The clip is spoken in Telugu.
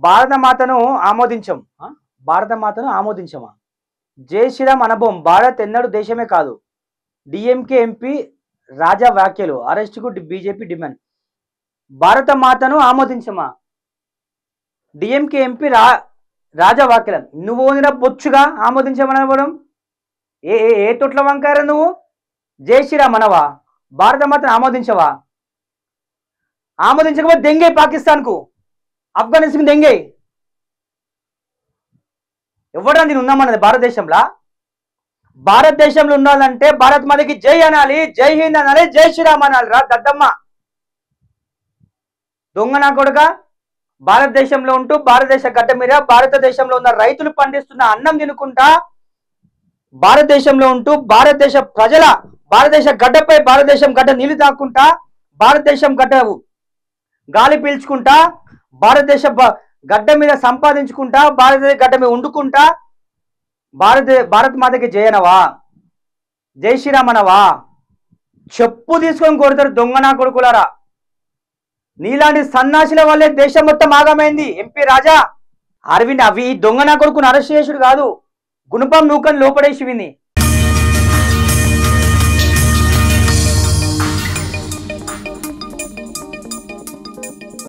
భారత మాతను ఆమోదించం. భారత మాతను ఆమోదించమా? జై శ్రీరామ్ అనుభవం. భారత్ ఎన్నడూ దేశమే కాదు. డిఎంకే ఎంపీ రాజా వ్యాఖ్యలు. అరెస్టుకు బీజేపీ డిమాండ్. భారత మాతను ఆమోదించమా? డిఎంకే ఎంపీ రాజా వ్యాఖ్యలు. నువ్వు ఓనిరా బొచ్చుగా ఆమోదించమనవడం ఏ ఏ తొట్ల వంకార నువ్వు? జై శ్రీరామ్ అనవా? భారత మాతను ఆమోదించవా? ఆమోదించకపోతే దెంగే పాకిస్తాన్కు, ఆఫ్ఘనిస్తాన్ దెంగే. ఎవడా నేను ఉన్నామన్నది భారతదేశంలో? భారతదేశంలో ఉండాలంటే భారత్ మాతకి జై అనాలి, జై హింద్ అనాలి, జై శ్రీరామ్ అనాలి. రా దద్దమ్మ దొంగ నా కొడుక. భారతదేశంలో ఉంటూ భారతదేశ గడ్డ మీద భారతదేశంలో ఉన్న రైతులు పండిస్తున్న అన్నం తినుకుంటా, భారతదేశంలో ఉంటూ భారతదేశ ప్రజల భారతదేశ గడ్డపై భారతదేశం గడ్డ నీళ్లు తాక్కుంటా, భారతదేశం గడ్డ గాలి పీల్చుకుంటా, భారతదేశ గడ్డ మీద సంపాదించుకుంటా, భారతదేశ గడ్డ మీద వండుకుంటా భారత్ మాతకి జయనవా, జై శ్రీరామ్ అనవా? చెప్పు తీసుకొని కొడతారు దొంగ నా కొడుకులారా. నీలాంటి సన్నాసుల వల్లే దేశం మొత్తం ఆగమైంది. ఎంపీ రాజా అరవింద్ అవి దొంగ నా కొడుకుని అరెస్ట్ చేసుడు కాదు, గుణపం నూకని లోపడేసి విని